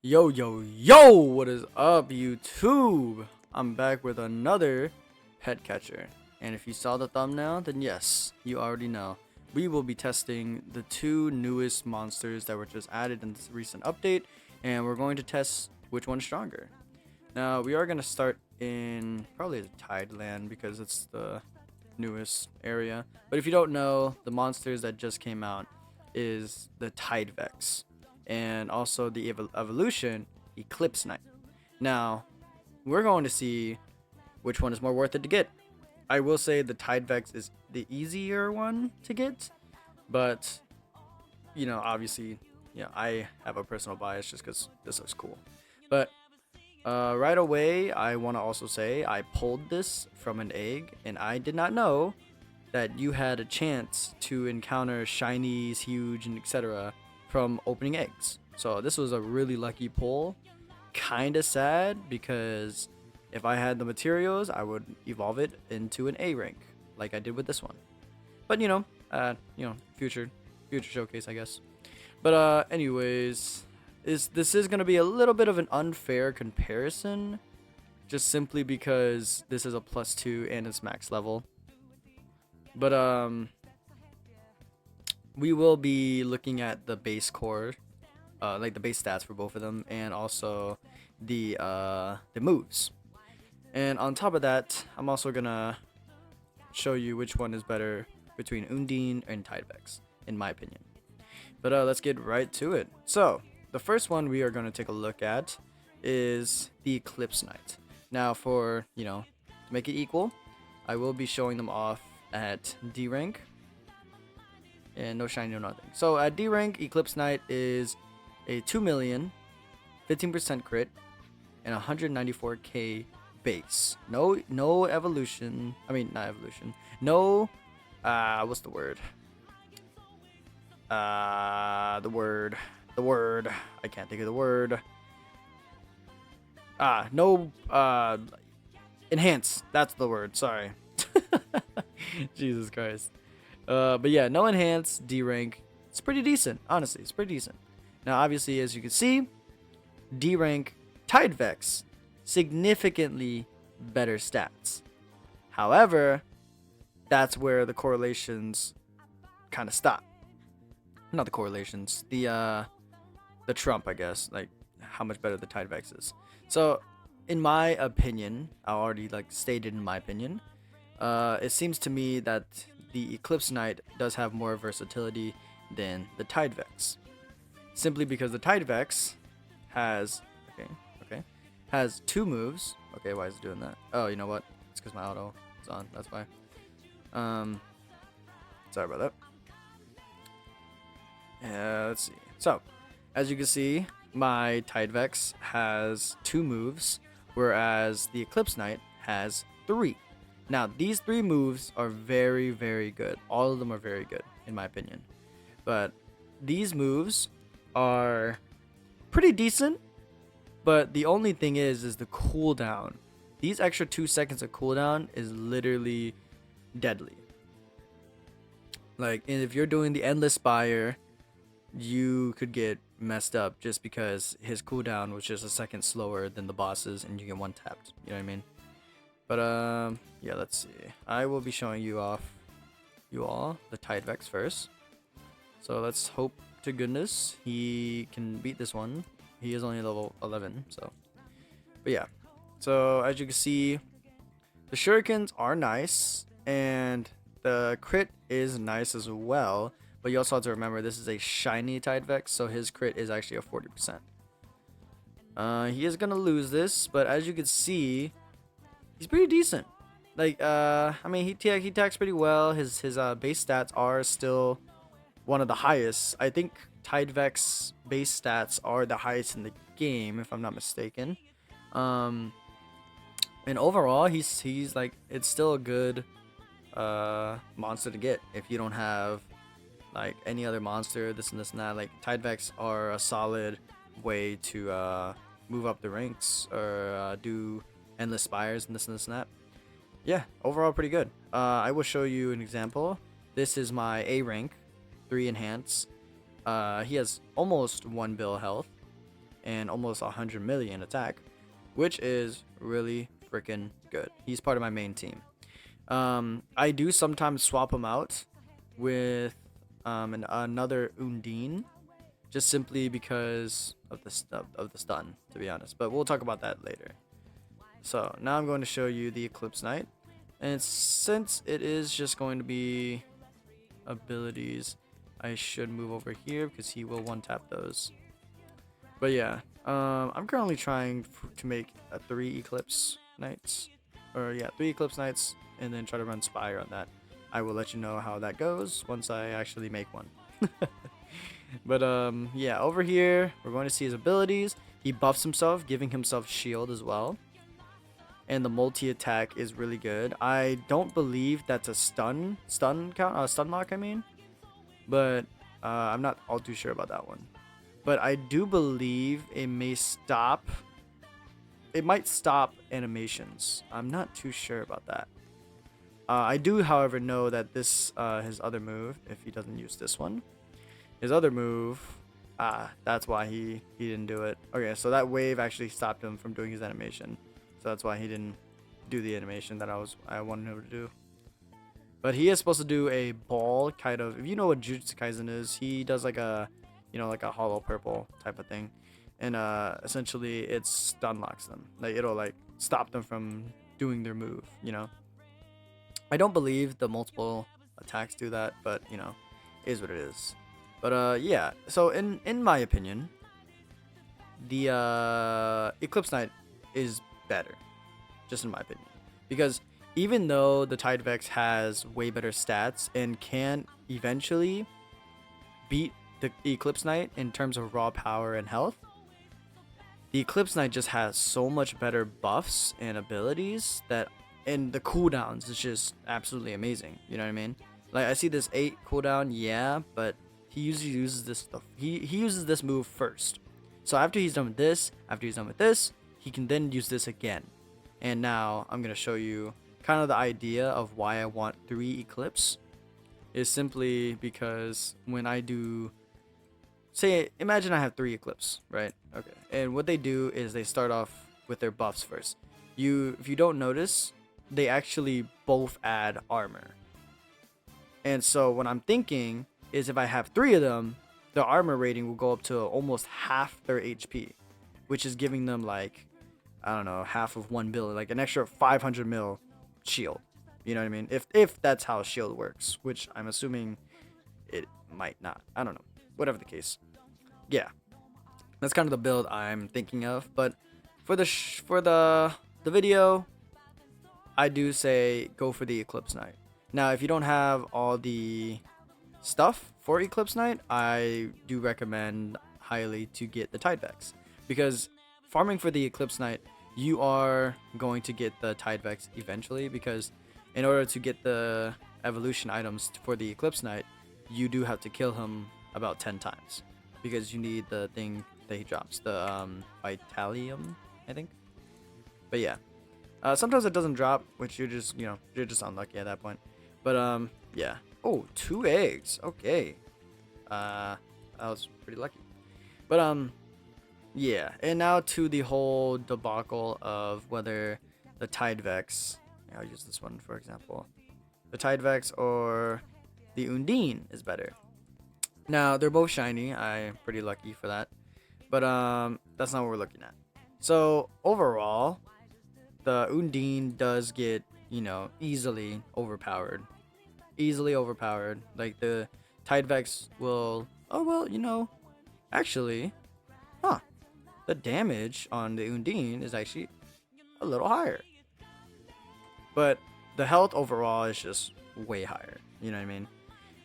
Yo, yo, yo! What is up, YouTube? I'm back with another pet catcher. And if you saw the thumbnail, then yes, you already know. We will be testing the two newest monsters that were just added in this recent update, and we're going to test which one's stronger. Now, we are going to start in probably the Tide land because it's the newest area. But if you don't know, the monsters that just came out is the Tide Vex and also the evolution Eclipse Knight. Now, we're going to see which one is more worth it to get. I will say the Tide Vex is the easier one to get, but obviously, I have a personal bias just because this looks cool. But right away, I want to also say I pulled this from an egg, and I did not know that you had a chance to encounter shinies, huge, and etc. from opening eggs. So this was a really lucky pull. Kinda sad because if I had the materials, I would evolve it into an A rank, like I did with this one. But future showcase, I guess. But anyways, this is gonna be a little bit of an unfair comparison, just simply because this is a +2 and it's max level. But we will be looking at the base core, like the base stats for both of them, and also the moves. And on top of that, I'm also gonna show you which one is better between Undine and Tide Vex, in my opinion. But let's get right to it. So the first one we are gonna take a look at is the Eclipse Knight. Now, to make it equal, I will be showing them off at D rank. And no shiny, no nothing. So at D rank, Eclipse Knight is a 2 million, 15% crit, and 194k base. No evolution. I mean, not evolution. No, what's the word? The word. I can't think of the word. No, enhance. That's the word. Sorry. Jesus Christ. But yeah, no enhance, D rank. It's pretty decent, honestly. It's pretty decent. Now, obviously, as you can see, D rank Tide Vex, significantly better stats. However, that's where the correlations kind of stop. Not the correlations, the trump, I guess, like how much better the Tide Vex is. So, in my opinion, I already stated in my opinion, it seems to me that the Eclipse Knight does have more versatility than the Tide Vex. Simply because the Tide Vex has has two moves. Okay, why is it doing that? Oh, you know what? It's because my auto is on. That's why. Sorry about that. Let's see. So, as you can see, my Tide Vex has two moves, whereas the Eclipse Knight has three. Now, these three moves are very, very good. All of them are very good, in my opinion. But these moves are pretty decent, but the only thing is the cooldown. These extra 2 seconds of cooldown is literally deadly. Like, if you're doing the Endless Spire, you could get messed up just because his cooldown was just a second slower than the boss's, and you get one tapped. You know what I mean? But yeah, let's see. I will be showing you all the Tide Vex first. So let's hope to goodness he can beat this one. He is only level 11, so. But yeah. So as you can see, the shurikens are nice, and the crit is nice as well. But you also have to remember this is a shiny Tide Vex, so his crit is actually a 40%. He is gonna lose this, but as you can see, he's pretty decent. I mean, he attacks pretty well. His base stats are still one of the highest. I think Tide Vex base stats are the highest in the game, if I'm not mistaken. And overall, he's like, it's still a good monster to get if you don't have like any other monster, this and that. Like, Tide Vex are a solid way to move up the ranks or do Endless Spires and this and that. Yeah, overall pretty good. I will show you an example. This is my A rank, 3 enhance. He has almost 1 bill health, and almost 100 million attack, which is really freaking good. He's part of my main team. I do sometimes swap him out with another Undine, just simply because of the stun, to be honest. But we'll talk about that later. So now I'm going to show you the Eclipse Knight, and since it is just going to be abilities, I should move over here because he will one tap those. But yeah, I'm currently trying to make 3 Eclipse Knights, or yeah, 3 Eclipse Knights, and then try to run Spire on that. I will let you know how that goes once I actually make one. But yeah, over here we're going to see his abilities. He buffs himself, giving himself shield as well, and the multi attack is really good. I don't believe that's a stun lock, I mean, but I'm not all too sure about that one. But I do believe it may stop. It might stop animations. I'm not too sure about that. I do, however, know that this his other move, if he doesn't use this one, his other move, that's why he didn't do it. Okay, so that wave actually stopped him from doing his animation. So that's why he didn't do the animation that I wanted him to do. But he is supposed to do a ball, kind of. If you know what Jujutsu Kaisen is, he does like a, like a hollow purple type of thing, and essentially it stun locks them. Like it'll like stop them from doing their move. I don't believe the multiple attacks do that, but is what it is. But yeah. So in my opinion, the Eclipse Knight is better, just in my opinion, because even though the Tide Vex has way better stats and can eventually beat the Eclipse Knight in terms of raw power and health, the Eclipse Knight just has so much better buffs and abilities and the cooldowns is just absolutely amazing. You know what I mean? Like I see this 8 cooldown, yeah, but he usually uses this stuff. He uses this move first. So after he's done with this, he can then use this again. And now I'm gonna show you kind of the idea of why I want 3 Eclipse. Is simply because when I do, imagine I have 3 Eclipse, right? Okay. And what they do is they start off with their buffs first. If you don't notice, they actually both add armor. And so what I'm thinking is if I have 3 of them, the armor rating will go up to almost half their HP, which is giving them like, I don't know, half of 1 billion, like an extra 500 mil shield. You know what I mean? If that's how shield works, which I'm assuming it might not. I don't know. Whatever the case. Yeah. That's kind of the build I'm thinking of, but for the video, I do say go for the Eclipse Knight. Now, if you don't have all the stuff for Eclipse Knight, I do recommend highly to get the Tide Vex, because farming for the Eclipse Knight, you are going to get the Tide Vex eventually, because in order to get the evolution items for the Eclipse Knight, you do have to kill him about 10 times, because you need the thing that he drops, the Vitalium, I think. But yeah, sometimes it doesn't drop, which you're just unlucky at that point. But yeah. Oh, 2 eggs. Okay. I was pretty lucky. But yeah. And now to the whole debacle of whether the Tide Vex, I'll use this one for example, the Tide Vex or the Undine is better. Now they're both shiny. I'm pretty lucky for that. But that's not what we're looking at. So overall, the Undine does get, easily overpowered. Like the Tide Vex will, actually, the damage on the Undine is actually a little higher. But the health overall is just way higher. You know what I mean?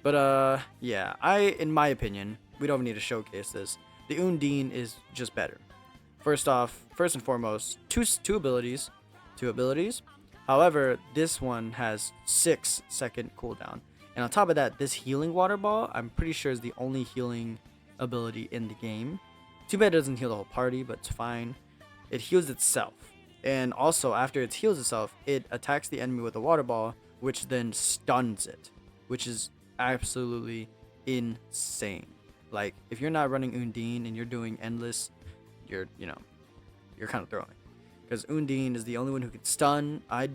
But yeah, in my opinion, we don't need to showcase this. The Undine is just better. First and foremost, two abilities. However, this one has 6-second cooldown. And on top of that, this healing water ball, I'm pretty sure is the only healing ability in the game. Too bad it doesn't heal the whole party, but it's fine. It heals itself. And also, after it heals itself, it attacks the enemy with a water ball, which then stuns it, which is absolutely insane. Like, if you're not running Undine and you're doing endless you're you're kind of throwing. Because Undine is the only one who can stun. I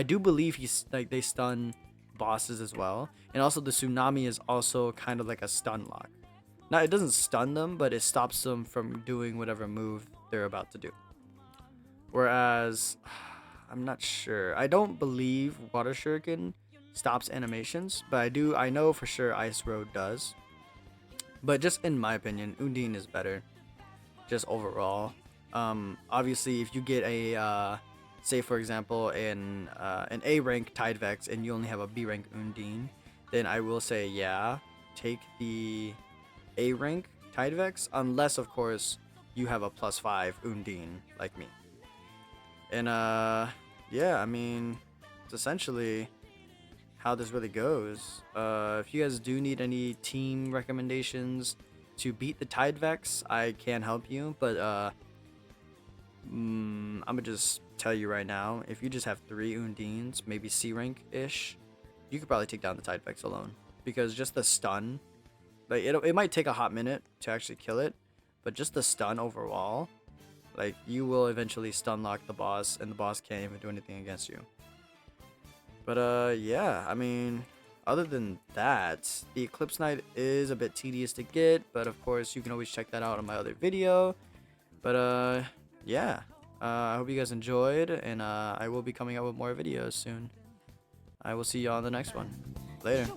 do believe he's like they stun bosses as well, and also the tsunami is also kind of like a stun lock. Now it doesn't stun them, but it stops them from doing whatever move they're about to do. Whereas I'm not sure. I don't believe Water Shuriken stops animations, but I know for sure Ice Road does. But just in my opinion, Undine is better, just overall. Obviously, if you get a say for example an A rank Tide Vex and you only have a B rank Undine, then I will say yeah, take the A rank Tide Vex, unless of course you have a +5 Undine like me. And yeah, I mean, it's essentially how this really goes. If you guys do need any team recommendations to beat the Tide Vex, I can help you, but I'm gonna just tell you right now, if you just have 3 Undines, maybe C rank ish, you could probably take down the Tide Vex alone, because just the stun, like it might take a hot minute to actually kill it, but just the stun overall, like you will eventually stun lock the boss and the boss can't even do anything against you. But yeah, I mean, other than that, the Eclipse Knight is a bit tedious to get, but of course you can always check that out on my other video. But yeah, I hope you guys enjoyed, and I will be coming out with more videos soon. I will see you on the next one. Later.